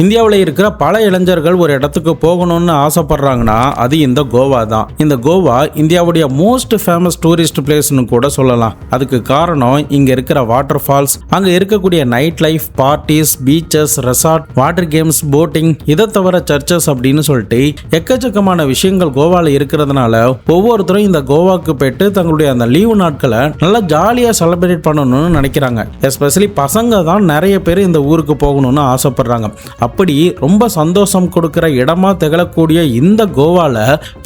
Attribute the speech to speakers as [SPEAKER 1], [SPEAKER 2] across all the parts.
[SPEAKER 1] இந்தியாவில் இருக்கிற பல இளைஞர்கள் ஒரு இடத்துக்கு போகணும்னு ஆசைப்படுறாங்கன்னா அது இந்த கோவா தான். இந்த கோவா இந்தியாவுடைய மோஸ்ட் ஃபேமஸ் டூரிஸ்ட் பிளேஸ்னு கூட சொல்லலாம். அதுக்கு காரணம் இங்க இருக்கிற வாட்டர் ஃபால்ஸ், அங்க இருக்கக்கூடிய night life, parties, beaches, resort, water games, boating, இதை தவிர சர்ச்சஸ் அப்படின்னு சொல்லிட்டு எக்கச்சக்கமான விஷயங்கள் கோவால இருக்கிறதுனால ஒவ்வொருத்தரும் இந்த கோவாக்கு போயிட்டு தங்களுடைய அந்த லீவு நாட்களை நல்லா ஜாலியா செலிப்ரேட் பண்ணணும்னு நினைக்கிறாங்க. எஸ்பெஷலி பசங்க தான் நிறைய பேர் இந்த ஊருக்கு போகணும்னு ஆசைப்படுறாங்க. அப்படி ரொம்ப சந்தோஷம் கொடுக்கிற இடமா திகழக்கூடிய இந்த கோவால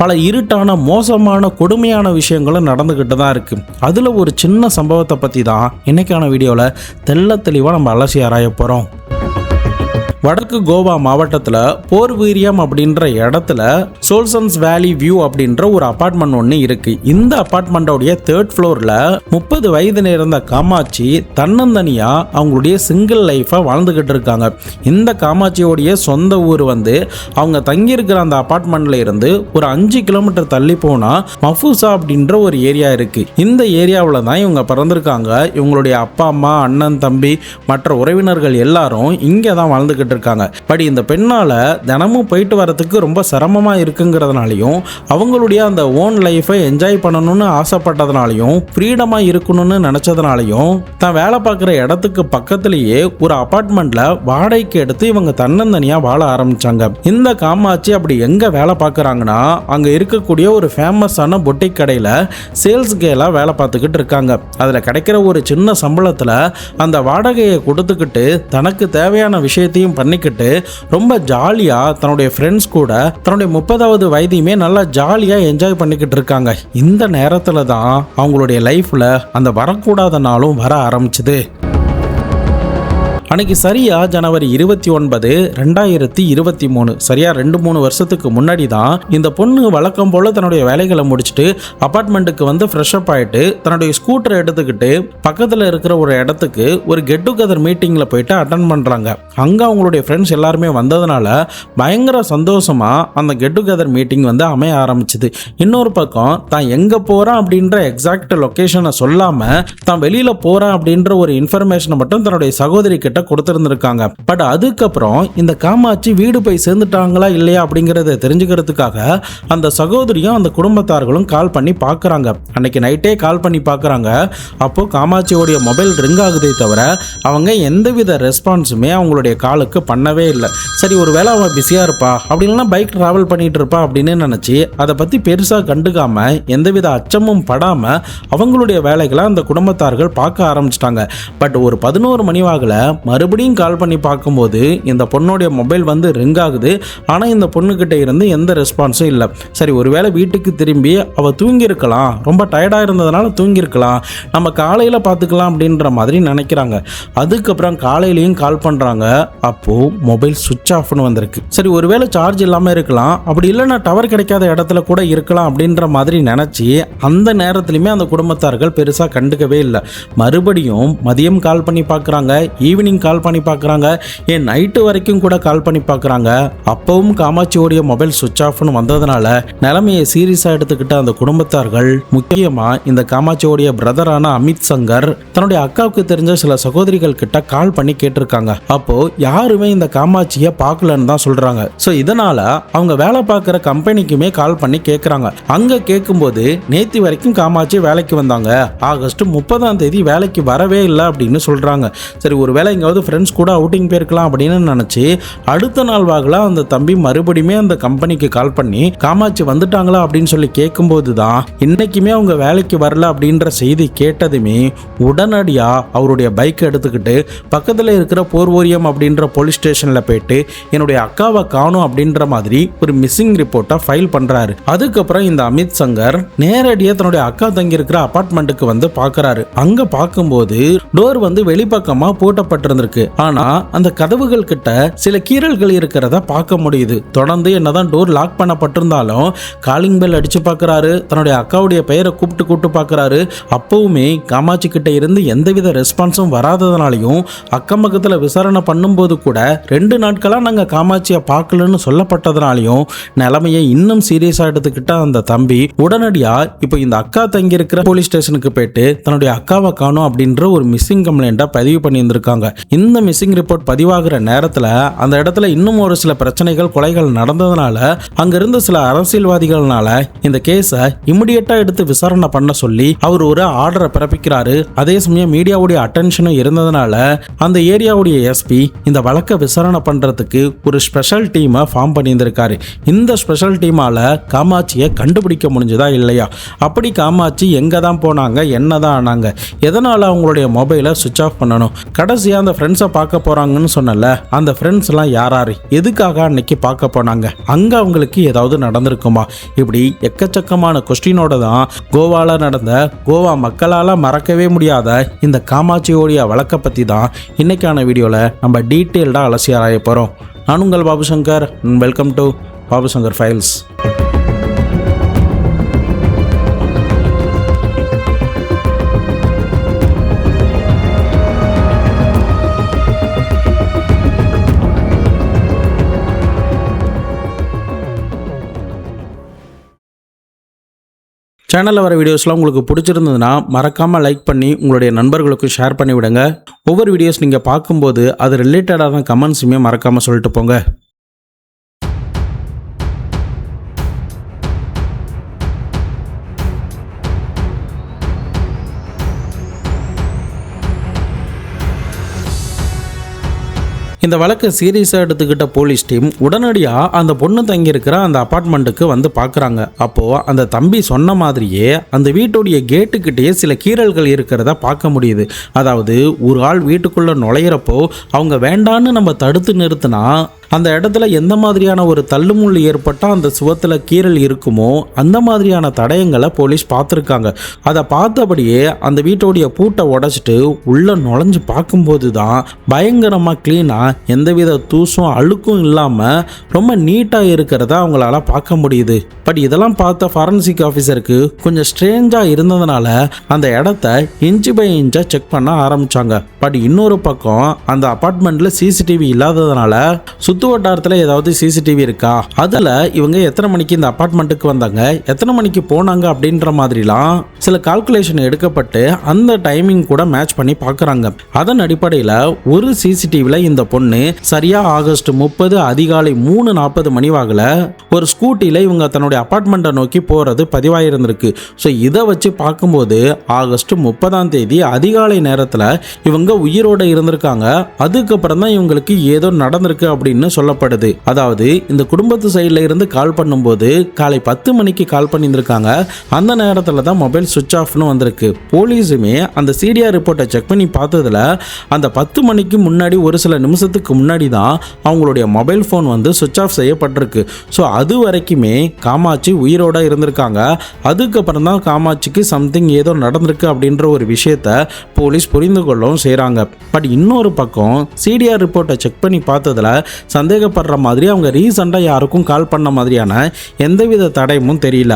[SPEAKER 1] பல இருட்டான மோசமான கொடுமையான விஷயங்களும் நடந்துகிட்டு தான் இருக்கு. அதுல ஒரு சின்ன சம்பவத்தை பத்தி தான் இன்னைக்கான வீடியோல தெள்ள தெளிவா நம்ம அலசி ஆராய போறோம். வடக்கு கோவா மாவட்டத்தில் போர்வீரியம் அப்படின்ற இடத்துல சோல்சன்ஸ் வேலி வியூ அப்படின்ற ஒரு அபார்ட்மெண்ட் ஒன்று இருக்கு. இந்த அபார்ட்மெண்டோடைய 3rd ஃப்ளோரில் 30 வயது நேர்ந்த காமாட்சி தன்னந்தனியா அவங்களுடைய சிங்கிள் லைஃபை வாழ்ந்துகிட்டு இருக்காங்க. இந்த காமாட்சியோடைய சொந்த ஊர் வந்து அவங்க தங்கியிருக்கிற அந்த அபார்ட்மெண்ட்ல இருந்து ஒரு 5 கிலோமீட்டர் தள்ளி போனா மஃபூசா அப்படின்ற ஒரு ஏரியா இருக்கு. இந்த ஏரியாவில் தான் இவங்க பிறந்திருக்காங்க. இவங்களுடைய அப்பா, அம்மா, அண்ணன், தம்பி, மற்ற உறவினர்கள் எல்லாரும் இங்கே தான் வாழ்ந்துகிட்டு இருக்காங்க. பட் இந்த பெண்ணால தினமும் போயிட்டு வரதுக்கு ரொம்ப சிரமமா இருக்குங்கிறதுனாலையும் அவங்களுடைய அந்த ஓன் லைஃபை என்ஜாய் பண்ணணும்னு ஆசைப்பட்டதுனாலையும் ஃப்ரீடமா இருக்கணும்னு நினைச்சதுனாலையும் தான் வேலை பார்க்குற இடத்துக்கு பக்கத்திலேயே ஒரு அபார்ட்மெண்ட்ல வாடகைக்கு எடுத்து இவங்க தன்னந்தனியா வாழ ஆரம்பிச்சாங்க. இந்த காமாட்சி அப்படி எங்க வேலை பார்க்குறாங்கன்னா அங்க இருக்கக்கூடிய ஒரு ஃபேமஸான பொட்டிக் கடையில சேல்ஸ் கேலா வேலை பார்த்துக்கிட்டு இருக்காங்க. அதுல கிடைக்கிற ஒரு சின்ன சம்பளத்துல அந்த வாடகையை கொடுத்துக்கிட்டு தனக்கு தேவையான விஷயத்தையும் பண்ணிக்கிட்டு ரொம்ப ஜாலியா தன்னுடைய ஃப்ரெண்ட்ஸ் கூட தன்னுடைய 30வது வயதையுமே நல்லா ஜாலியா என்ஜாய் பண்ணிக்கிட்டு இருக்காங்க. இந்த நேரத்துல தான் அவங்களுடைய லைஃப்ல அந்த வரக்கூடாத நாளும் வர ஆரம்பிச்சுது. அன்னைக்கு சரியா ஜனவரி 29, 2023, சரியா 2-3 வருஷத்துக்கு முன்னாடி தான் இந்த பொண்ணு வழக்கம் போல தன்னுடைய வேலைகளை முடிச்சுட்டு அபார்ட்மெண்ட்டுக்கு வந்து ஃப்ரெஷ் அப் ஆயிட்டு தன்னுடைய ஸ்கூட்டரை எடுத்துக்கிட்டு பக்கத்தில் இருக்கிற ஒரு இடத்துக்கு ஒரு கெட் டுகெதர் மீட்டிங்கில் போயிட்டு அட்டன் பண்ணுறாங்க. அங்கே அவங்களுடைய ஃப்ரெண்ட்ஸ் எல்லாருமே வந்ததுனால பயங்கர சந்தோஷமா அந்த கெட் டுகெதர் மீட்டிங் வந்து அமைய ஆரம்பிச்சுது. இன்னொரு பக்கம் தான் எங்கே போகிறான் அப்படின்ற எக்ஸாக்ட் லொக்கேஷனை சொல்லாமல் தான் வெளியில் போகிறான் அப்படின்ற ஒரு இன்ஃபர்மேஷனை மட்டும் தன்னுடைய சகோதரி கிட்ட கொடுத்திருந்திருக்காங்க. பட் அதுக்கப்புறம் இந்த காமாட்சி வீடு போய் சேர்ந்துட்டாங்களா இல்லையா அப்படிங்கறத தெரிஞ்சுக்கிறதுக்காக அந்த சகோதரியும் அந்த குடும்பத்தார்களும் கால் பண்ணி பார்க்கறாங்க. அன்னைக்கு நைட்டே கால் பண்ணி பார்க்கறாங்க. அப்போ காமாட்சியோடைய மொபைல் ரிங் ஆகுதே தவிர அவங்க எந்தவித ரெஸ்பான்ஸுமே அவங்களுடைய காலுக்கு பண்ணவே இல்லை. சரி, ஒருவேளை அவன் பிஸியா இருப்பா, அப்படி இல்லைன்னா பைக் டிராவல் பண்ணிட்டு இருப்பா அப்படின்னு நினைச்சு அதை பத்தி பெருசா கண்டுக்காம எந்தவித அச்சமும் படாம அவங்களுடைய வேலைகளை அந்த குடும்பத்தார்கள் பார்க்க ஆரம்பிச்சிட்டாங்க. பட் ஒரு 11 மணி வாக்குல மறுபடியும் கால் பண்ணி பார்க்கும்போது இந்த பொண்ணுடைய மொபைல் வந்து ரிங் ஆகுது. ஆனால் இந்த பொண்ணுக்கிட்ட இருந்து எந்த ரெஸ்பான்ஸும் இல்லை. சரி, ஒருவேளை வீட்டுக்கு திரும்பி அவள் தூங்கியிருக்கலாம், ரொம்ப டயர்டாக இருந்ததுனால தூங்கியிருக்கலாம், நம்ம காலையில் பார்த்துக்கலாம் அப்படின்ற மாதிரி நினைக்கிறாங்க. அதுக்கப்புறம் காலையிலையும் கால் பண்ணுறாங்க. அப்போது மொபைல் சுவிட்ச் ஆஃப்னு வந்திருக்கு. சரி, ஒருவேளை சார்ஜ் இல்லாமல் இருக்கலாம், அப்படி இல்லைன்னா டவர் கிடைக்காத இடத்துல கூட இருக்கலாம் அப்படின்ற மாதிரி நினச்சி அந்த நேரத்துலையுமே அந்த குடும்பத்தார்கள் பெருசாக கண்டுக்கவே இல்லை. மறுபடியும் மதியம் கால் பண்ணி பார்க்குறாங்க, ஈவினிங் கால் பண்ணி பார்க்குறாங்க, ஏன் நைட்டு வரைக்கும் கூட கால் பண்ணி பார்க்குறாங்க. அப்பவும் காமாட்சியோடைய மொபைல் சுவிட்ச் ஆஃப்னு வந்ததுனால நிலைமையை சீரியஸாக எடுத்துக்கிட்ட அந்த குடும்பத்தார்கள் முக்கியமாக இந்த காமாட்சியோடைய பிரதரான அமித் சங்கர் தன்னுடைய அக்காவுக்கு தெரிஞ்ச சில சகோதரிகள் கிட்ட கால் பண்ணி கேட்டிருக்காங்க. அப்போ யாருமே இந்த காமாட்சியை பார்க்கலன்னு தான் சொல்றாங்க. ஸோ இதனால அவங்க வேலை பார்க்குற கம்பெனிக்குமே கால் பண்ணி கேட்குறாங்க. அங்கே கேட்கும்போது நேற்று வரைக்கும் காமாட்சி வேலைக்கு வந்தாங்க, ஆகஸ்ட் 30ஆம் தேதி வேலைக்கு வரவே இல்லை அப்படின்னு சொல்றாங்க. சரி, ஒரு வேலை எங்காவது ஃப்ரெண்ட்ஸ் கூட அவுட்டிங் போயிருக்கலாம் அப்படின்னு நினச்சி அடுத்த நாள் வாகல அந்த தம்பி மறுபடியுமே அந்த கம்பெனிக்கு கால் பண்ணி காமாட்சி வந்துட்டாங்களா அப்படின்னு சொல்லி கேட்கும்போது தான் இன்னைக்குமே அவங்க வேலைக்கு வரல அப்படின்ற செய்தி கேட்டதுமே உடனடியாக அவருடைய பைக்கை எடுத்துக்கிட்டு பக்கத்தில் இருக்கிற போர்வோரியம் அப்படின்ற போலீஸ் ஸ்டேஷனில் போயிட்டு என்னுடைய அக்காவை காணும் அப்படின்ற மாதிரி ஒரு மிஸ்ஸிங் ரிப்போர்ட்டை ஃபைல் பண்ணுறாரு. அதுக்கப்புறம் இந்த அமித் சங்கர் நேரடியாக தன்னுடைய அக்கா தங்கி இருக்கிற அபார்ட்மெண்ட்டுக்கு வந்து பார்க்குறாரு. அங்கே பார்க்கும்போது டோர் வந்து வெளிப்பக்கமாக பூட்டப்பட்டிருந்திருக்கு. ஆனா அந்த கதவுகள் கிட்ட சில கீறல்கள் இருக்கிறத பார்க்க முடியுது. தொடர்ந்து என்னதான் டோர் லாக் பண்ணப்பட்டிருந்தாலும் காலிங் பெல் அடிச்சு பார்க்கறாரு. தன்னுடைய அக்காவுடைய பெயரை கூப்பிட்டு பார்க்கறாரு. அப்பவுமே காமாட்சி கிட்ட இருந்து எந்தவித ரெஸ்பான்ஸும் வராததுனாலையும் அக்கம் பக்கத்துல விசாரணை பண்ணும்போது கூட 2 நாட்களா நாங்க காமாட்சியை பார்க்கலன்னு சொல்லப்பட்டதுனாலையும் நிலைமையை இன்னும் சீரியஸா எடுத்துக்கிட்ட அந்த தம்பி உடனடியா இப்போ இந்த அக்கா தங்கி இருக்கிற போலீஸ் ஸ்டேஷனுக்கு போயிட்டு தன்னுடைய அக்காவை காணும் அப்படின்ற ஒரு மிஸ்ஸிங் கம்ப்ளைண்ட்டை பதிவு பண்ணியிருந்திருக்காங்க. இந்த மிஸ்ஸிங் ரிப்போர்ட் பதிவாகிற நேரத்தில் அந்த இடத்துல இன்னும் ஒரு சில பிரச்சனைகள் கொலைகள் நடந்ததுனால அங்க இருந்த சில அரசியல்வாதிகள்னால இந்த கேஸை இமிடியேட்டா எடுத்து விசாரணை பண்ண சொல்லி அவர் ஒரு ஆர்டரை பிறப்பிக்கிறாரு. அதே சமயம் மீடியாவுடைய அட்டென்ஷனும் இருந்ததுனால அந்த ஏரியாவுடைய எஸ்பி இந்த வழக்கை விசாரணை பண்றதுக்கு ஒரு ஸ்பெஷல் டீமை ஃபார்ம் பண்ணியிருந்திருக்காரு. இந்த ஸ்பெஷல் டீமால காமாட்சியை கண்டுபிடிக்க முடிஞ்சதா இல்லையா, அப்படி காமாட்சி எங்க தான் போனாங்க, என்னதான் ஆனாங்க, எதனால அவங்களுடைய மொபைலை சுவிட்ச் ஆஃப் பண்ணணும், கடைசியா அந்த ஃப்ரெண்ட்ஸை பார்க்க போறாங்கன்னு சொன்னல, அந்த ஃப்ரெண்ட்ஸ் எல்லாம் யாராரு, எதுக்காக அன்னைக்கு பார்க்க போனாங்க, அங்க அவங்களுக்கு ஏதாவது நடந்திருக்குமா, இப்படி எக்கச்சக்கமான கொஸ்டினோட தான் கோவால நடந்த கோவா மக்களால மறக்கவே முடியாத இந்த காமாட்சியோடைய வழக்கை பத்தி தான் இன்னைக்கான வீடியோல நம்ம டீட்டெயில்டா அலசி ஆராய போறோம். நான் உங்கள் Babu Shankar. Welcome to Babu Shankar files. சேனலில் வர வீடியோஸ்லாம் உங்களுக்கு பிடிச்சிருந்ததுன்னா மறக்காமல் லைக் பண்ணி உங்களுடைய நண்பர்களுக்கு ஷேர் பண்ணி விடுங்க. ஒவ்வொரு வீடியோஸ் நீங்கள் பார்க்கும்போது அது ரிலேட்டடான கமெண்ட்ஸுமே மறக்காமல் சொல்லிட்டு போங்க. இந்த வழக்கை சீரியஸாக எடுத்துக்கிட்ட போலீஸ் டீம் உடனடியாக அந்த பொண்ணு தங்கியிருக்கிற அந்த அப்பார்ட்மெண்ட்டுக்கு வந்து பார்க்குறாங்க. அப்போது அந்த தம்பி சொன்ன மாதிரியே அந்த வீட்டுடைய கேட்டுக்கிட்டேயே சில கீறல்கள் இருக்கிறத பார்க்க முடியுது. அதாவது ஒரு ஆள் வீட்டுக்குள்ளே நுழையிறப்போ அவங்க வேண்டான்னு நம்ம தடுத்து நிறுத்தினா அந்த இடத்துல எந்த மாதிரியான ஒரு தள்ளுமுள்ளு ஏற்பட்டால் அந்த சுவத்தில் கீறல் இருக்குமோ அந்த மாதிரியான தடயங்களை போலீஸ் பார்த்துருக்காங்க. அதை பார்த்தபடியே அந்த வீட்டோடைய பூட்டை உடைச்சிட்டு உள்ளே நுழைஞ்சு பார்க்கும்போது தான் பயங்கரமாக க்ளீனாக எந்தவித தூசும் அழுக்கும் இல்லாமல் ரொம்ப நீட்டாக இருக்கிறத அவங்களால பார்க்க முடியுது. பட் இதெல்லாம் பார்த்த ஃபாரன்சிக் ஆஃபீஸருக்கு கொஞ்சம் ஸ்ட்ரேஞ்சாக இருந்ததுனால அந்த இடத்த இன்ச்சு பை இன்ச்சாக செக் பண்ண ஆரம்பித்தாங்க. பட் இன்னொரு பக்கம் அந்த அப்பார்ட்மெண்ட்டில் சிசிடிவி இல்லாததுனால சுற்று வட்டாரத்தில் ஏதாவது சிசிடிவி இருக்கா, அதில் இவங்க எத்தனை மணிக்கு இந்த அப்பார்ட்மெண்ட்டுக்கு வந்தாங்க, எத்தனை மணிக்கு போனாங்க அப்படின்ற மாதிரிலாம் சில கால்குலேஷன் எடுக்கப்பட்டு அந்த டைமிங் கூட மேட்ச் பண்ணி பார்க்குறாங்க. அதன் அடிப்படையில் ஒரு சிசிடிவியில் இந்த பொண்ணு சரியாக ஆகஸ்ட் 30 அதிகாலை 3:40 மணி வாக்கில் ஒரு ஸ்கூட்டியில் இவங்க தன்னுடைய அப்பார்ட்மெண்ட்டை நோக்கி போகிறது பதிவாயிருந்திருக்கு. ஸோ இதை வச்சு பார்க்கும்போது ஆகஸ்ட் 30ஆம் தேதி அதிகாலை நேரத்தில் இவங்க உயிரோடு இருந்திருக்காங்க. அதுக்கப்புறம் தான் இவங்களுக்கு ஏதோ நடந்திருக்கு அப்படின்னு சொல்லப்படுது. அதாவது இந்த குடும்பத்து சைடில் இருந்து கால் பண்ணும்போது காலை 10 மணிக்கு கால் பண்ணியிருக்காங்க. அந்த நேரத்தில் தான் மொபைல் சுவிட்ச் ஆஃப்னு வந்திருக்கு. போலீஸுமே அந்த சிடிஆர் ரிப்போர்ட்டை செக் பண்ணி பார்த்ததுல அந்த 10 மணிக்கு முன்னாடி ஒரு சில நிமிஷத்துக்கு முன்னாடி தான் அவங்களுடைய மொபைல் ஃபோன் வந்து சுவிட்ச் ஆஃப் செய்யப்பட்டிருக்கு. ஸோ அது வரைக்குமே காமாட்சி உயிரோட இருந்திருக்காங்க. அதுக்கப்புறம் தான் காமாட்சிக்கு சம்திங் ஏதோ நடந்திருக்கு அப்படின்ற ஒரு விஷயத்த போலீஸ் புரிந்து கொள்ளவும் செய்கிறாங்க. பட் இன்னொரு பக்கம் சிடிஆர் ரிப்போர்ட்டை செக் பண்ணி பார்த்ததுல சந்தேகப்படுற மாதிரி அவங்க ரீசெண்டாக யாருக்கும் கால் பண்ண மாதிரியான எந்தவித தடயமும் தெரியல.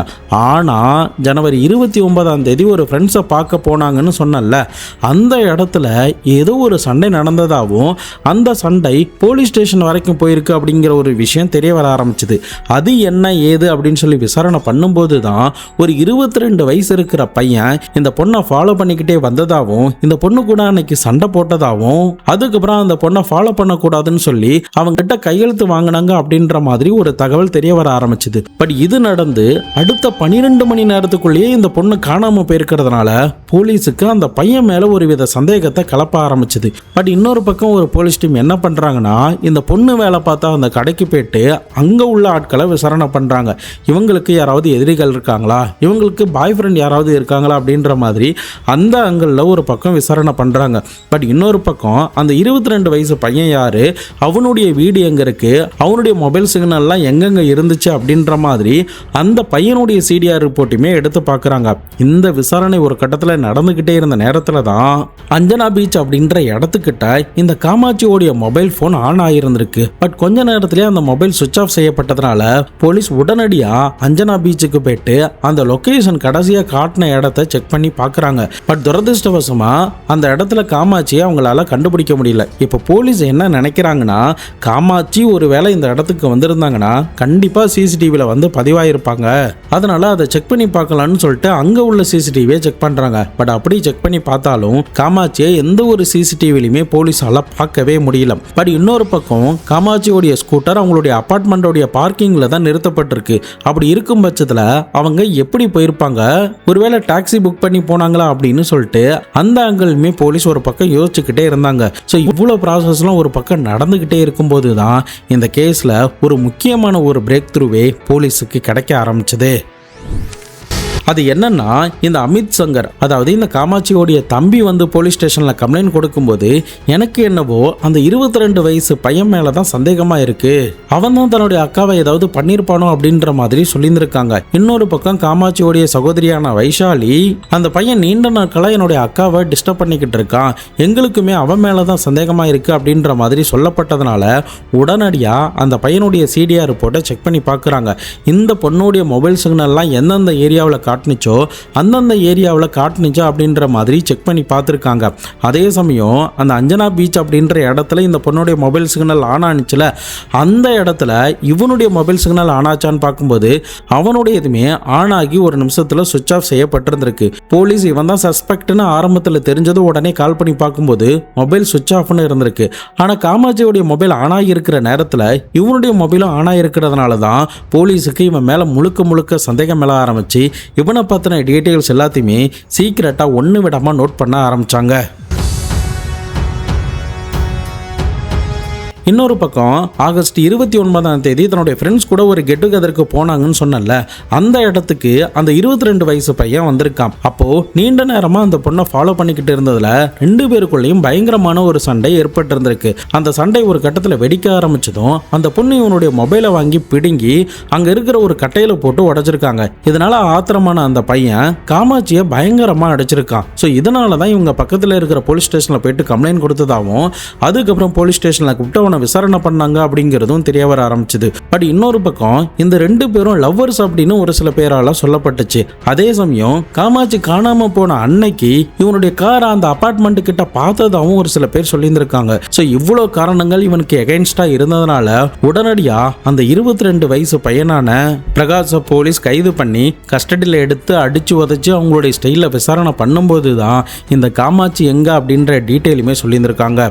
[SPEAKER 1] ஆனால் ஜனவரி 29ஆம் தேதி ஒரு ஃப்ரெண்ட்ஸை பார்க்க போனாங்கன்னு சொன்னல, அந்த இடத்துல ஏதோ ஒரு சண்டை நடந்ததாகவும் அந்த சண்டை போலீஸ் ஸ்டேஷன் வரைக்கும் போயிருக்கு அப்படிங்கிற ஒரு விஷயம் தெரிய வர ஆரம்பிச்சுது. அது என்ன ஏது அப்படின்னு சொல்லி விசாரணை பண்ணும்போது தான் ஒரு 22 வயசு இருக்கிற பையன் இந்த பொண்ணை ஃபாலோ பண்ணிக்கிட்டே வந்ததாகவும் இந்த பொண்ணு கூட அன்னைக்கு சண்டை போட்டதாகவும் அதுக்கப்புறம் அந்த பொண்ணை ஃபாலோ பண்ணக்கூடாதுன்னு சொல்லி அவங்க கிட்ட கையெழுத்து வாங்கினாங்க அப்படின்ற மாதிரி ஒரு தகவல் தெரிய வர ஆரம்பிச்சுது. பட் இது நடந்து அடுத்த 12 மணி நேரத்துக்குள்ளேயே இந்த பொண்ணு காணாம போயிருக்கிறதுனால போலீஸுக்கு அந்த பையன் மேல ஒரு வித சந்தேகத்தை கலப்ப ஆரம்பிச்சுது. பட் இன்னொரு பக்கம் ஒரு போலீஸ் டீம் என்ன பண்றாங்கன்னா இந்த பொண்ணு வேலை பார்த்தா அந்த கடைக்கு போயிட்டு அங்க உள்ள ஆட்களை விசாரணை பண்றாங்க. இவங்களுக்கு யாராவது எதிரிகள் இருக்காங்களா, இவங்களுக்கு பாய் ஃப்ரெண்ட் யாராவது இருக்காங்களா அப்படின்ற மாதிரி அந்த அங்கல்ல ஒரு பக்கம் விசாரணை பண்றாங்க. பட் இன்னொரு பக்கம் அந்த 22 வயசு பையன் யாரு, அவனுடைய வீடு எங்க இருக்கு, அவனுடைய மொபைல் சிக்னல்லாம் எங்கெங்க இருந்துச்சு அப்படின்ற மாதிரி அந்த பையனுடைய சிடிஆர் ரிப்போர்ட்டுமே எடுத்து பார்க்குறாங்க. இந்த விசாரணை ஒரு கட்டத்தில் நடந்துகிட்டே இருந்த நேரத்தில் தான் அஞ்சனா பீச் அப்படின்ற இடத்துக்கிட்ட இந்த காமாட்சியோடைய மொபைல் ஃபோன் ஆன் ஆகியிருந்திருக்கு. பட் கொஞ்ச நேரத்திலே அந்த மொபைல் சுவிட்ச் ஆஃப் செய்யப்பட்டதுனால போலீஸ் உடனடியாக அஞ்சனா பீச்சுக்கு போயிட்டு அந்த லொக்கேஷன் கடைசியாக காட்டின இடத்த செக் பண்ணி பார்க்குறாங்க. பட் துரதிருஷ்டவசமா அந்த இடத்துல காமாட்சியை அவங்களால கண்டுபிடிக்க முடியல. இப்போ போலீஸ் என்ன நினைக்கிறாங்கன்னா காமாட்சி ஒரு வேளை இந்த இடத்துக்கு வந்திருந்தாங்கன்னா கண்டிப்பாக சிசிடிவியில் வந்து பதிவாயிருப்பாங்க, அதனால அதை செக் பண்ணி பார்க்கலான்னு சொல்லிட்டு அங்கே உள்ள சிசிடிவியை செக் பண்ணுறாங்க. பட் அப்படி செக் பண்ணி பார்த்தாலும் காமாட்சியை எந்த ஒரு சிசிடிவிலையுமே போலீஸால பார்க்கவே முடியல. பட் இன்னொரு பக்கம் காமாட்சியோடைய ஸ்கூட்டர் அவங்களுடைய அபார்ட்மெண்டோடைய பார்க்கிங்ல தான் நிறுத்தப்பட்டிருக்கு. அப்படி இருக்கும் பட்சத்துல அவங்க எப்படி போயிருப்பாங்க, ஒருவேளை டாக்ஸி புக் பண்ணி போனாங்களா அப்படின்னு சொல்லிட்டு அந்த ஆங்கிளுமே போலீஸ் ஒரு பக்கம் யோசிச்சுக்கிட்டே இருந்தாங்க. ஸோ இவ்வளோ ப்ராசஸ்லாம் ஒரு பக்கம் நடந்துக்கிட்டே இருக்கும்போது தான் இந்த கேஸில் ஒரு முக்கியமான ஒரு பிரேக் த்ரூவே போலீஸுக்கு கிடைக்க ஆரம்பிச்சது. அது என்னன்னா, இந்த அமித் சங்கர், அதாவது இந்த காமாட்சியோடைய தம்பி வந்து போலீஸ் ஸ்டேஷன்ல கம்ப்ளைண்ட் கொடுக்கும்போது எனக்கு என்னவோ அந்த 22 வயசு பையன் மேல தான் சந்தேகமா இருக்கு, அவன் தான் தன்னுடைய அக்காவை ஏதாவது பண்ணிருப்பானோ அப்படின்ற மாதிரி சொல்லியிருந்திருக்காங்க. இன்னொரு பக்கம் காமாட்சியோடைய சகோதரியான வைஷாலி, அந்த பையன் நீண்ட நாட்களா என்னுடைய அக்காவை டிஸ்டர்ப் பண்ணிக்கிட்டு இருக்கான், எங்களுக்குமே அவன் மேலதான் சந்தேகமா இருக்கு அப்படின்ற மாதிரி சொல்லப்பட்டதுனால உடனடியா அந்த பையனுடைய சிடிஆர் ரிப்போர்ட்டை செக் பண்ணி பார்க்குறாங்க. இந்த பொண்ணுடைய மொபைல் சிக்னல்லாம் எந்தெந்த ஏரியாவில் காட்டுனுச்சோ அந்தந்த ஏரியாவில் காட்டுனுச்சா அப்படின்ற மாதிரி செக் பண்ணி பார்த்துருக்காங்க. அதே சமயம் அந்த அஞ்சனா பீச் அப்படின்ற இடத்துல இந்த பொண்ணுடைய மொபைல் சிக்னல் ஆன் ஆனிச்சுல, அந்த இடத்துல இவனுடைய மொபைல் சிக்னல் ஆன் ஆச்சான்னு பார்க்கும்போது அவனுடைய எதுவுமே ஆன் ஆகி ஒரு நிமிஷத்தில் சுவிட்ச் ஆஃப் செய்யப்பட்டிருந்திருக்கு. போலீஸ் இவன் தான் சஸ்பெக்ட்னு ஆரம்பத்தில் தெரிஞ்சது உடனே கால் பண்ணி பார்க்கும்போது மொபைல் சுவிட்ச் ஆஃப்னு இருந்திருக்கு. ஆனால் காமாட்சியோடைய மொபைல் ஆன் ஆகி இருக்கிற நேரத்தில் இவனுடைய மொபைலும் ஆன் ஆகி இருக்கிறதுனால தான் போலீஸுக்கு இவன் மேலே முழுக்க சந்தேகம் மேல ஆரம்பிச்சு இவனை பற்றின டீட்டெயில்ஸ் எல்லாத்தையுமே சீக்கிரட்டாக ஒன்று விடாமல் நோட் பண்ண ஆரம்பித்தாங்க. இன்னொரு பக்கம் ஆகஸ்ட் 29ஆம் தேதி தன்னுடைய ஃப்ரெண்ட்ஸ் கூட ஒரு கெட் டுகெதருக்கு போனாங்கன்னு சொன்னல, அந்த இடத்துக்கு அந்த 22 வயசு பையன் வந்திருக்கான். அப்போ நீண்ட நேரமா அந்த பொண்ணை ஃபாலோ பண்ணிக்கிட்டு இருந்ததுல 2 பேருக்குள்ளேயும் பயங்கரமான ஒரு சண்டை ஏற்பட்டு இருந்திருக்கு. அந்த சண்டை ஒரு கட்டத்தில் வெடிக்க ஆரம்பிச்சதும் அந்த பொண்ணு இவனுடைய மொபைலை வாங்கி பிடுங்கி அங்க இருக்கிற ஒரு கட்டையில போட்டு உடைச்சிருக்காங்க. இதனால ஆத்திரமான அந்த பையன் காமாட்சியை பயங்கரமா அடிச்சிருக்கான். ஸோ இதனால தான் இவங்க பக்கத்தில் இருக்கிற போலீஸ் ஸ்டேஷனில் போயிட்டு கம்ப்ளைண்ட் கொடுத்ததாகவும் அதுக்கப்புறம் போலீஸ் ஸ்டேஷனில் கூப்பிட்டு விசாரணை பண்ணாங்க அப்படிங்கிறதும் தெரிய வர ஆரம்பிச்சது. பட் இன்னொரு பக்கம் இந்த 2 பேரும் லவ்வர்ஸ் அப்படின்னு ஒரு சில பேரால சொல்லப்பட்டுச்சு. அதே சமயம் காமாட்சி காணாம போன அன்னைக்கு இவனுடைய காரை அந்த அபார்ட்மெண்ட் கிட்ட பார்த்ததாகவும் ஒரு சில பேர் சொல்லியிருந்திருக்காங்க. ஸோ இவ்வளவு காரணங்கள் இவனுக்கு எகைன்ஸ்டா இருந்ததுனால உடனடியா அந்த 22 வயசு பையனான பிரகாஷ போலீஸ் கைது பண்ணி கஸ்டடியில் எடுத்து அடிச்சு உதச்சு அவங்களுடைய ஸ்டைல விசாரணை பண்ணும்போது தான் இந்த காமாட்சி எங்க அப்படின்ற டீட்டெயிலுமே சொல்லியிருந்திருக்காங்க.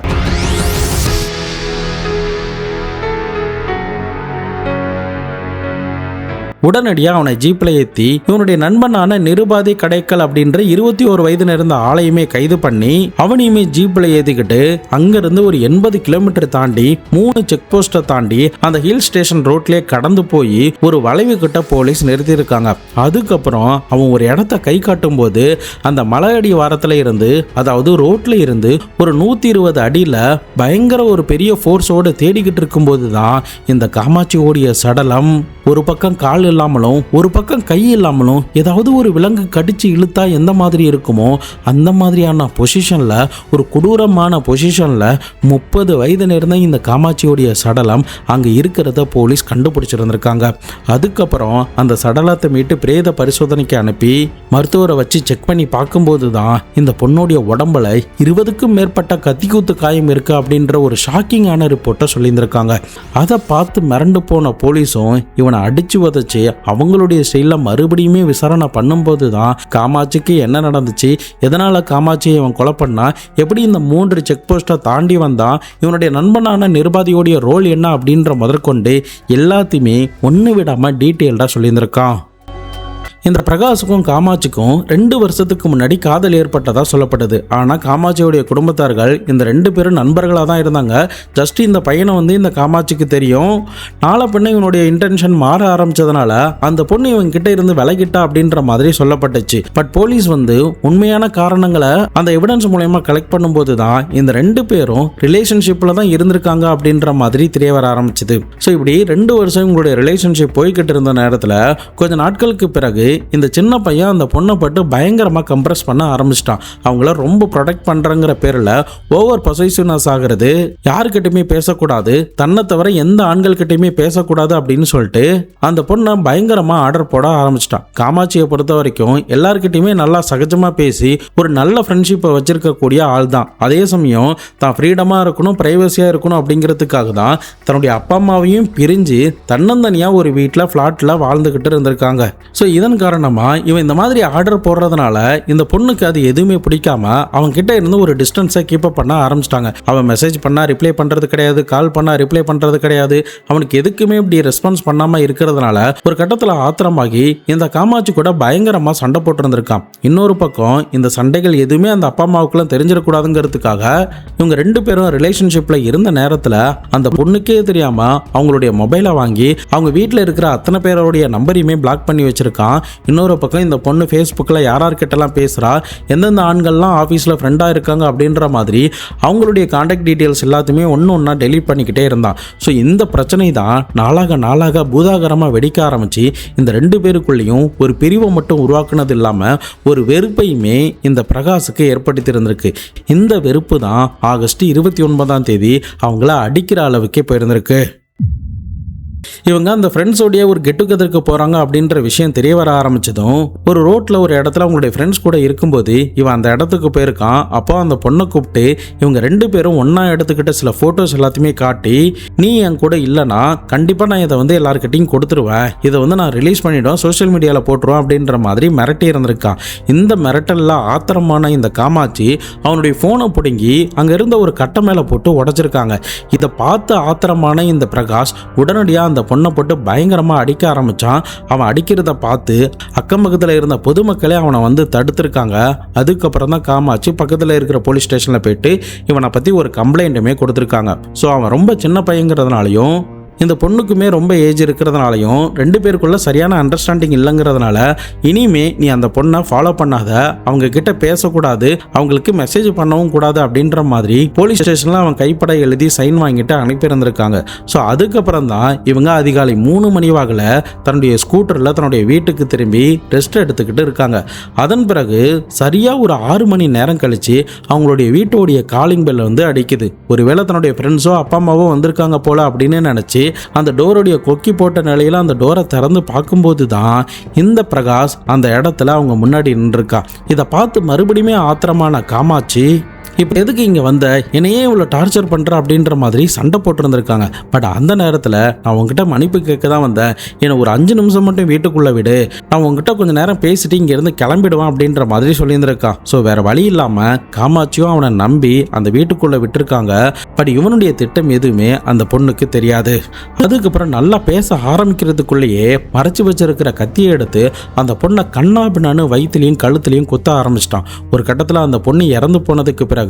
[SPEAKER 1] உடனடியாக அவனை ஜீப்பில் ஏற்றி இவனுடைய நண்பனான நிருபாதி கடைக்கல் அப்படின்ற 21 வயது இருந்த ஆளையுமே கைது பண்ணி அவனையுமே ஜீப்பில் ஏற்றிக்கிட்டு அங்கிருந்து ஒரு 80 கிலோமீட்டர் தாண்டி 3 செக் போஸ்ட்டை தாண்டி அந்த ஹில் ஸ்டேஷன் ரோட்லேயே கடந்து போய் ஒரு வளைவு கிட்ட போலீஸ் நிறுத்தியிருக்காங்க. அதுக்கப்புறம் அவன் ஒரு இடத்த கை காட்டும் போது அந்த மலையடி வாரத்தில் இருந்து, அதாவது ரோட்ல இருந்து ஒரு 120 அடியில் பயங்கர ஒரு பெரிய ஃபோர்ஸோடு தேடிக்கிட்டு இருக்கும்போது தான் இந்த காமாட்சியோடைய சடலம் ஒரு பக்கம் கால் இல்லாமலும் ஒரு பக்கம் கை இல்லாமலும் ஏதாவது ஒரு விலங்கு கடிச்சு இழுத்தா எந்த மாதிரி இருக்குமோ அந்த மாதிரியான பொசிஷன்ல, ஒரு கொடூரமான பொசிஷன்ல 30 வயது நேர்ந்த இந்த காமாட்சியோடைய சடலம் அங்க இருக்கிறத போலீஸ் கண்டுபிடிச்சிருந்திருக்காங்க. அதுக்கப்புறம் அந்த சடலத்தை மீட்டு பிரேத பரிசோதனைக்கு அனுப்பி மருத்துவரை வச்சு செக் பண்ணி பார்க்கும்போது தான் இந்த பொண்ணுடைய உடம்புல 20க்கும் மேற்பட்ட கத்திக்கூத்து காயம் இருக்கு அப்படின்ற ஒரு ஷாக்கிங்கான ரிப்போர்ட்டை சொல்லியிருந்திருக்காங்க. அதை பார்த்து மிரண்டு போன போலீஸும் இவனை அடிச்சு உதச்சு அவங்களுடைய ஸ்டைலில் மறுபடியுமே விசாரணை பண்ணும்போது தான் காமாட்சிக்கு என்ன நடந்துச்சு, எதனால காமாட்சியை இவன் கொலை பண்ணா, எப்படி இந்த 3 செக் போஸ்ட்டை தாண்டி வந்தான், இவனுடைய நண்பனான நிருபாதியோடைய ரோல் என்ன அப்படின்ற முதற்கொண்டு எல்லாத்தையுமே ஒன்று விடாமல் டீட்டெயில்டாக சொல்லியிருந்திருக்கான். இந்த பிரகாஷுக்கும் காமாட்சிக்கும் 2 வருஷத்துக்கு முன்னாடி காதல் ஏற்பட்டதா சொல்லப்பட்டது. ஆனால் காமாட்சியோடைய குடும்பத்தார்கள் இந்த 2 பேரும் நண்பர்களாக தான் இருந்தாங்க. ஜஸ்ட் இந்த பையனை வந்து இந்த காமாட்சிக்கு தெரியும். நாளை பின்ன இவனுடைய இன்டென்ஷன் மாற ஆரம்பிச்சதுனால அந்த பொண்ணு இவன் கிட்ட இருந்து விலகிட்டா அப்படின்ற மாதிரி சொல்லப்பட்டுச்சு. பட் போலீஸ் வந்து உண்மையான காரணங்களை அந்த எவிடன்ஸ் மூலயமா கலெக்ட் பண்ணும்போது தான் இந்த 2 பேரும் ரிலேஷன்ஷிப்பில் தான் இருந்திருக்காங்க அப்படின்ற மாதிரி தெரிய வர ஆரம்பிச்சுது. ஸோ இப்படி 2 வருஷம் இவங்களுடைய ரிலேஷன்ஷிப் போய்கிட்டு இருந்த நேரத்தில் கொஞ்ச நாட்களுக்கு பிறகு இந்த சின்ன பையன் அந்த பொண்ணை பட்டு பயங்கரமாக கம்ப்ரெஸ் பண்ண ஆரம்பிச்சிட்டான். அவங்கள ரொம்ப ப்ரொடெக்ட் பண்ணுறங்கிற பேரில் ஓவர் பொசசிவ்னஸ் ஆகிறது, யாருக்கிட்டையுமே பேசக்கூடாது, தன்னை தவிர எந்த ஆண்கள்கிட்டையுமே பேசக்கூடாது அப்படின்னு சொல்லிட்டு அந்த பொண்ணை பயங்கரமாக ஆர்டர் போட ஆரம்பிச்சிட்டான். காமாட்சியை பொறுத்த வரைக்கும் எல்லாருக்கிட்டையுமே நல்லா சகஜமாக பேசி ஒரு நல்ல ஃப்ரெண்ட்ஷிப்பை வச்சிருக்கக்கூடிய ஆள் தான். அதே சமயம் தான் ஃப்ரீடமாக இருக்கணும், ப்ரைவசியாக இருக்கணும் அப்படிங்கிறதுக்காக தான் தன்னுடைய அப்பா அம்மாவையும் பிரிஞ்சு தன்னந்தனியாக ஒரு வீட்டில் ஃப்ளாட்டில் வாழ்ந்துக்கிட்டு இருந்திருக்காங்க. ஸோ இதன் காரணமா இவன் இந்த மாதிரி ஆர்டர் போடுறதுனால இந்த பொண்ணுக்கு அது எதுவுமே பிடிக்காம அவன் கிட்ட இருந்து ஒரு டிஸ்டன்ஸை கீப் அப் பண்ண ஆரம்பிச்சிட்டாங்க. அவன் மெசேஜ் பண்ணா ரிப்ளை பண்றது கிடையாது, கால் பண்ணா ரிப்ளை பண்றது கிடையாது. அவனுக்கு எதுக்குமே இப்படி ரெஸ்பான்ஸ் பண்ணாம இருக்கிறதுனால ஒரு கட்டத்துல ஆத்திரமாகி இந்த காமாட்சி கூட பயங்கரமா சண்டை போட்டு இருந்திருக்கான். இன்னொரு பக்கம் இந்த சண்டைகள் எதுவுமே அந்த அப்பா அம்மாவுக்குலாம் தெரிஞ்சிடக்கூடாதுங்கிறதுக்காக இவங்க 2 பேரும் ரிலேஷன்ஷிப்ல இருந்த நேரத்துல அந்த பொண்ணுக்கே தெரியாம அவங்களுடைய மொபைலை வாங்கி அவங்க வீட்டில் இருக்கிற அத்தனை பேரோடைய நம்பரையுமே பிளாக் பண்ணி வச்சிருக்கான். இன்னொரு பக்கம் இந்த பொண்ணு ஃபேஸ்புக்கில் யார்கிட்டலாம் பேசுகிறா, எந்தெந்த ஆண்கள்லாம் ஆஃபீஸில் ஃப்ரெண்டாக இருக்காங்க அப்படின்ற மாதிரி அவங்களுடைய கான்டாக்ட் டீட்டெயில்ஸ் எல்லாத்தையுமே ஒன்றா டெலீட் பண்ணிக்கிட்டே இருந்தான். ஸோ இந்த பிரச்சனை தான் நாளாக பூதாகரமாக வெடிக்க ஆரம்பித்து இந்த 2 பேருக்குள்ளேயும் ஒரு பிரிவை மட்டும் உருவாக்குனது இல்லாமல் ஒரு வெறுப்பையுமே இந்த பிரகாஷுக்கு ஏற்படுத்தி இருந்திருக்கு. இந்த வெறுப்பு தான் ஆகஸ்ட் 29ஆம் தேதி அவங்கள அடிக்கிற அளவுக்கே போயிருந்திருக்கு. இவங்க அந்த ஃப்ரெண்ட்ஸோடைய ஒரு கெட் டுகெதருக்கு போகிறாங்க அப்படின்ற விஷயம் தெரிய வர ஆரம்பிச்சதும் ஒரு ரோட்டில் ஒரு இடத்துல அவங்களுடைய ஃப்ரெண்ட்ஸ் கூட இருக்கும்போது இவன் அந்த இடத்துக்கு போயிருக்கான். அப்போ அந்த பொண்ணை கூப்பிட்டு இவங்க 2 பேரும் ஒன்றா எடுத்துக்கிட்ட சில ஃபோட்டோஸ் எல்லாத்தையுமே காட்டி, நீ என் கூட இல்லைனா கண்டிப்பாக நான் இதை வந்து எல்லாருக்கிட்டையும் கொடுத்துருவேன், இதை வந்து நான் ரிலீஸ் பண்ணிவிடுவேன், சோஷியல் மீடியாவில் போட்டுருவேன் அப்படின்ற மாதிரி மிரட்டி இருந்திருக்கான். இந்த மிரட்டலில் ஆத்திரமான இந்த காமாட்சி அவனுடைய ஃபோனை பிடுங்கி அங்கே இருந்த ஒரு கட்டை மேலே போட்டு உடச்சிருக்காங்க. இதை பார்த்து ஆத்திரமான இந்த பிரகாஷ் உடனடியாக அந்த பொண்ணை போட்டு பயங்கரமாக அடிக்க ஆரம்பித்தான். அவன் அடிக்கிறத பார்த்து அக்கம் பக்கத்தில் இருந்த பொதுமக்களே அவனை வந்து தடுத்திருக்காங்க. அதுக்கப்புறம் தான் காமாட்சி பக்கத்தில் இருக்கிற போலீஸ் ஸ்டேஷனில் போயிட்டு இவனை பற்றி ஒரு கம்ப்ளைண்ட்டுமே கொடுத்துருக்காங்க. ஸோ அவன் ரொம்ப சின்ன பையங்கிறதுனாலையும் இந்த பொண்ணுக்குமே ரொம்ப ஏஜ் இருக்கிறதுனாலையும் 2 பேருக்குள்ள சரியான அண்டர்ஸ்டாண்டிங் இல்லைங்கிறதுனால இனிமே நீ அந்த பொண்ணை ஃபாலோ பண்ணாத, அவங்க கிட்ட பேசக்கூடாது, அவங்களுக்கு மெசேஜ் பண்ணவும் கூடாது அப்படின்ற மாதிரி போலீஸ் ஸ்டேஷனில் அவன் கைப்பட எழுதி சைன் வாங்கிட்டு அனுப்பியிருந்திருக்காங்க. ஸோ அதுக்கப்புறம் தான் இவங்க அதிகாலை 3 மணி வாக்கில் தன்னுடைய ஸ்கூட்டரில் தன்னுடைய வீட்டுக்கு திரும்பி ரெஸ்ட் எடுத்துக்கிட்டு இருக்காங்க. அதன் பிறகு சரியாக ஒரு 6 மணி நேரம் கழிச்சு அவங்களுடைய வீட்டோடைய காலிங் பெல் வந்து அடிக்குது. ஒருவேளை தன்னுடைய ஃப்ரெண்ட்ஸோ அப்பா அம்மாவோ வந்திருக்காங்க போல அப்படின்னு நினச்சி அந்த டோருடைய கொக்கி போட்ட நிலையில அந்த டோரை திறந்து பார்க்கும்போது தான் இந்த பிரகாஷ் அந்த இடத்துல அவங்க முன்னாடி நின்றுருக்கா. இதை பார்த்து மறுபடியுமே ஆத்திரமான காமாட்சி, இப்போ எதுக்கு இங்கே வந்த, என்னையே இவ்வளோ டார்ச்சர் பண்ணுற அப்படின்ற மாதிரி சண்டை போட்டுருந்துருக்காங்க. பட் அந்த நேரத்தில் நான் உங்ககிட்ட மன்னிப்பு கேட்க தான் வந்தேன், என்னை ஒரு 5 நிமிஷம் மட்டும் வீட்டுக்குள்ளே விடு, நான் உங்ககிட்ட கொஞ்சம் நேரம் பேசிட்டு இங்கேருந்து கிளம்பிடுவேன் அப்படின்ற மாதிரி சொல்லியிருந்திருக்கான். ஸோ வேறு வழி இல்லாமல் காமாட்சியும் அவனை நம்பி அந்த வீட்டுக்குள்ளே விட்டுருக்காங்க. பட் இவனுடைய திட்டம் எதுவுமே அந்த பொண்ணுக்கு தெரியாது. அதுக்கப்புறம் நல்லா பேச ஆரம்பிக்கிறதுக்குள்ளேயே மறைச்சி வச்சிருக்கிற கத்தியை எடுத்து அந்த பொண்ணை கண்ணா பின்னான்னு வயிற்றுலையும் கழுத்துலையும் குத்த ஆரம்பிச்சிட்டான். ஒரு கட்டத்தில் அந்த பொண்ணு இறந்து போனதுக்கு பிறகு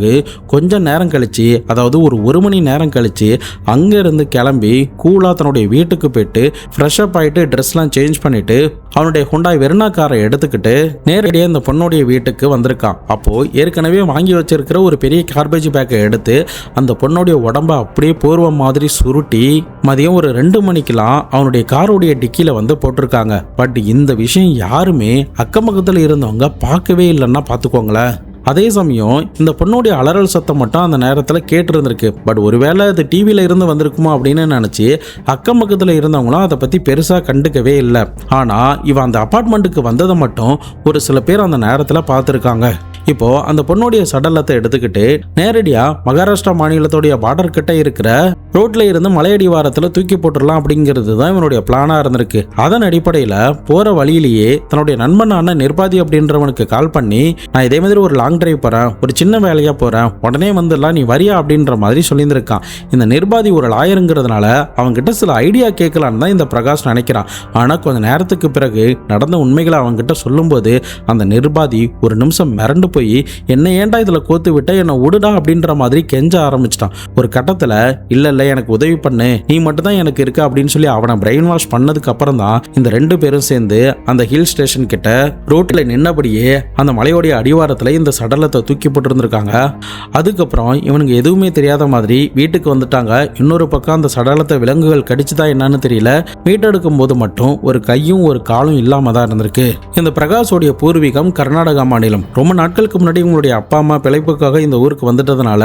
[SPEAKER 1] கொஞ்சம் நேரம் கழிச்சு, அதாவது ஒரு 1 மணி நேரம் கழிச்சு அங்கேருந்து கிளம்பி கூலா தன்னுடைய வீட்டுக்கு போயிட்டு ஃப்ரெஷ் அப் ஆகிட்டு ட்ரெஸ்லாம் சேஞ்ச் பண்ணிட்டு அவனுடைய ஹுண்டாய் வெர்னா காரை எடுத்துக்கிட்டு நேரடியாக இந்த பொண்ணுடைய வீட்டுக்கு வந்திருக்கான். அப்போது ஏற்கனவே வாங்கி வச்சிருக்கிற ஒரு பெரிய கார்பேஜ் பேக்கை எடுத்து அந்த பொண்ணுடைய உடம்ப அப்படியே போர்வ மாதிரி சுருட்டி மதியம் ஒரு 2 மணிக்கெல்லாம் அவனுடைய காருடைய டிக்கியில் வந்து போட்டிருக்காங்க. பட் இந்த விஷயம் யாருமே அக்கம் பக்கத்தில் இருந்தவங்க பார்க்கவே இல்லைன்னா பார்த்துக்கோங்களேன். அதே சமயம் இந்த பொண்ணுடைய அலறல் சத்தம் மட்டும் அந்த நேரத்தில் கேட்டிருந்திருக்கு. பட் ஒருவேளை அது டிவியில் இருந்து வந்திருக்குமா அப்படின்னு நினச்சி அக்கம் பக்கத்தில் இருந்தவங்களும் அதை பற்றி பெருசாக கண்டுக்கவே இல்லை. ஆனால் இவன் அந்த அப்பார்ட்மெண்ட்டுக்கு வந்ததை மட்டும் ஒரு சில பேர் அந்த நேரத்தில் பார்த்துருக்காங்க. இப்போ அந்த பொண்ணுடைய சடலத்தை எடுத்துக்கிட்டு நேரடியாக மகாராஷ்டிரா மாநிலத்துடைய பார்டர் கிட்ட இருக்கிற ரோட்ல இருந்து மலையடிவாரத்தில் தூக்கி போட்டுடலாம் அப்படிங்கிறது தான் இவனுடைய பிளானாக இருந்திருக்கு. அதன் அடிப்படையில் போகிற வழியிலேயே தன்னுடைய நண்பனான நிர்பாதி அப்படின்றவனுக்கு கால் பண்ணி, நான் இதே மாதிரி ஒரு லாங் டிரைவ் போகிறேன், ஒரு சின்ன வேலையாக போகிறேன், உடனே வந்துடலாம், நீ வரியா அப்படின்ற மாதிரி சொல்லியிருந்திருக்கான். இந்த நிர்பாதி ஒரு லாயருங்கிறதுனால அவங்ககிட்ட சில ஐடியா கேட்கலான்னு தான் இந்த பிரகாஷ் நினைக்கிறான். ஆனால் கொஞ்சம் நேரத்துக்கு பிறகு நடந்த உண்மைகளை அவங்ககிட்ட சொல்லும்போது அந்த நிர்பாதி ஒரு நிமிஷம் மிரண்டு போய், என்ன ஏன்டா இதில் கோத்து விட்ட, என்னை விடுடா அப்படின்ற மாதிரி கெஞ்ச ஆரம்பிச்சிட்டான். ஒரு கட்டத்தில் இல்லை எனக்கு உதவி பண்ணு, நீ மட்டும் தான் எனக்கு இருக்க அப்படின்னு சொல்லி அவனை பிரெயின் வாஷ் பண்ணதுக்கு அப்புறம் தான் இந்த 2 பேரும் சேர்ந்து அந்த ஹில் ஸ்டேஷன் கிட்ட ரோட்டில் நின்னபடியே அந்த மலையோடைய அடிவாரத்தில் இந்த சடலத்தை தூக்கி போட்டுருந்துருக்காங்க. அதுக்கப்புறம் இவனுக்கு எதுவுமே தெரியாத மாதிரி வீட்டுக்கு வந்துட்டாங்க. இன்னொரு பக்கம் அந்த சடலத்தை விலங்குகள் கடிச்சுதான் என்னன்னு தெரியல, மீட்டெடுக்கும் போது மட்டும் ஒரு கையும் ஒரு காலும் இல்லாம தான் இருந்திருக்கு. இந்த பிரகாஷோடைய பூர்வீகம் கர்நாடகா மாநிலம். ரொம்ப நாட்கள் வருஷங்களுக்கு முன்னாடி இவங்களுடைய அப்பா அம்மா பிழைப்புக்காக இந்த ஊருக்கு வந்துட்டதுனால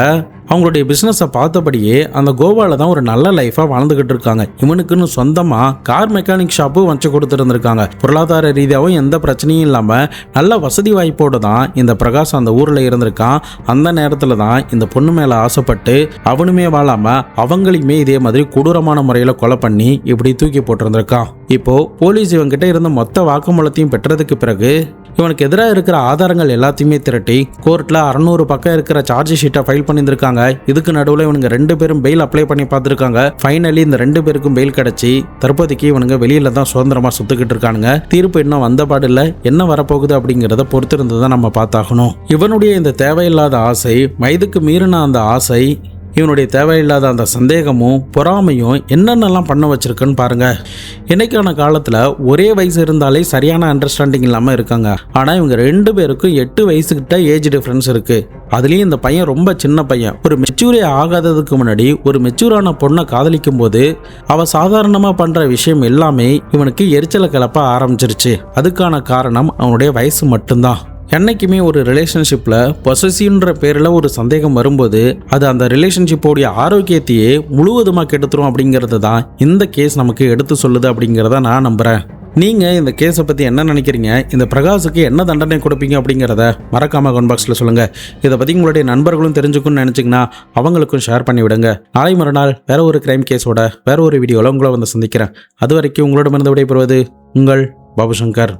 [SPEAKER 1] அவங்களுடைய பிஸ்னஸை பார்த்தபடியே அந்த கோவாவில் தான் ஒரு நல்ல லைஃபாக வாழ்ந்துகிட்டு இருக்காங்க. இவனுக்குன்னு சொந்தமாக கார் மெக்கானிக் ஷாப்பும் வச்சு கொடுத்துருந்துருக்காங்க. பொருளாதார ரீதியாகவும் எந்த பிரச்சனையும் இல்லாமல் நல்ல வசதி வாய்ப்போடு தான் இந்த பிரகாஷ் அந்த ஊரில் இருந்திருக்கான். அந்த நேரத்தில் தான் இந்த பொண்ணு மேலே ஆசைப்பட்டு அவனுமே வாழாமல் அவங்களையுமே இதே மாதிரி கொடூரமான முறையில் கொலை பண்ணி இப்படி தூக்கி போட்டிருந்திருக்கான். இப்போ போலீஸ் இவங்கிட்ட இருந்த மொத்த வாக்குமூலத்தையும் பெற்றதுக்கு பிறகு இவனுக்கு எதிராக இருக்கிற ஆதாரங்கள் எல்லாத்தையுமே திரட்டி கோர்ட்டில் 600 பக்கம் இருக்கிற சார்ஜ் ஷீட்டை ஃபைல் பண்ணியிருந்திருக்காங்க. இதுக்கு நடுவில் இவனுங்க 2 பேரும் பெயில் அப்ளை பண்ணி பார்த்துருக்காங்க. ஃபைனலி இந்த 2 பேருக்கும் பெயில் கிடைச்சி தற்போதைக்கு இவனுங்க வெளியில தான் சுதந்திரமாக சுற்றிக்கிட்டு இருக்கானுங்க. தீர்ப்பு இன்னும் வந்தபாடு இல்லை. என்ன வரப்போகுது அப்படிங்கிறத பொறுத்திருந்து தான் நம்ம பார்த்தாகணும். இவனுடைய இந்த தேவையில்லாத ஆசை, வயதுக்கு மீறின அந்த ஆசை, இவனுடைய தேவையில்லாத அந்த சந்தேகமும் பொறாமையும் என்னென்னலாம் பண்ண வச்சிருக்குன்னு பாருங்க. இன்னைக்கான காலத்தில் ஒரே வயசு இருந்தாலே சரியான அண்டர்ஸ்டாண்டிங் இல்லாமல் இருக்காங்க. ஆனால் இவங்க 2 பேருக்கும் 8 வயசுக்கிட்ட ஏஜ் டிஃப்ரென்ஸ் இருக்கு. அதுலேயும் இந்த பையன் ரொம்ப சின்ன பையன். ஒரு மெச்சூரே ஆகாததுக்கு முன்னாடி ஒரு மெச்சூரான பொண்ணை காதலிக்கும் போது அவள் சாதாரணமாக பண்ணுற விஷயம் எல்லாமே இவனுக்கு எரிச்சலை கிளப்ப ஆரம்பிச்சிருச்சு. அதுக்கான காரணம் அவனுடைய வயசு மட்டும்தான். என்னைக்குமே ஒரு ரிலேஷன்ஷிப்பில் பொசசிவ்ன்ற பேரில் ஒரு சந்தேகம் வரும்போது அது அந்த ரிலேஷன்ஷிப்போடைய ஆரோக்கியத்தையே முழுவதுமாக கெடுத்துரும் அப்படிங்கிறது தான் இந்த கேஸ் நமக்கு எடுத்து சொல்லுது அப்படிங்கிறத நான் நம்புகிறேன். நீங்கள் இந்த கேஸை பற்றி என்ன நினைக்கிறீங்க? இந்த பிரகாஷுக்கு என்ன தண்டனை கொடுப்பீங்க அப்படிங்கிறத மறக்காமல் கமெண்ட் பாக்ஸில் சொல்லுங்கள். இதை பற்றி உங்களுடைய நண்பர்களும் தெரிஞ்சுக்கணும்னு நினச்சிங்கன்னா அவங்களுக்கும் ஷேர் பண்ணி விடுங்க. நாளை மறுநாள் வேறு ஒரு கிரைம் கேஸோட வேறு ஒரு வீடியோவில் உங்களை வந்து சந்திக்கிறேன். அது வரைக்கும் உங்களிடமிருந்து விடைபெறுவது உங்கள் பாபு சங்கர்.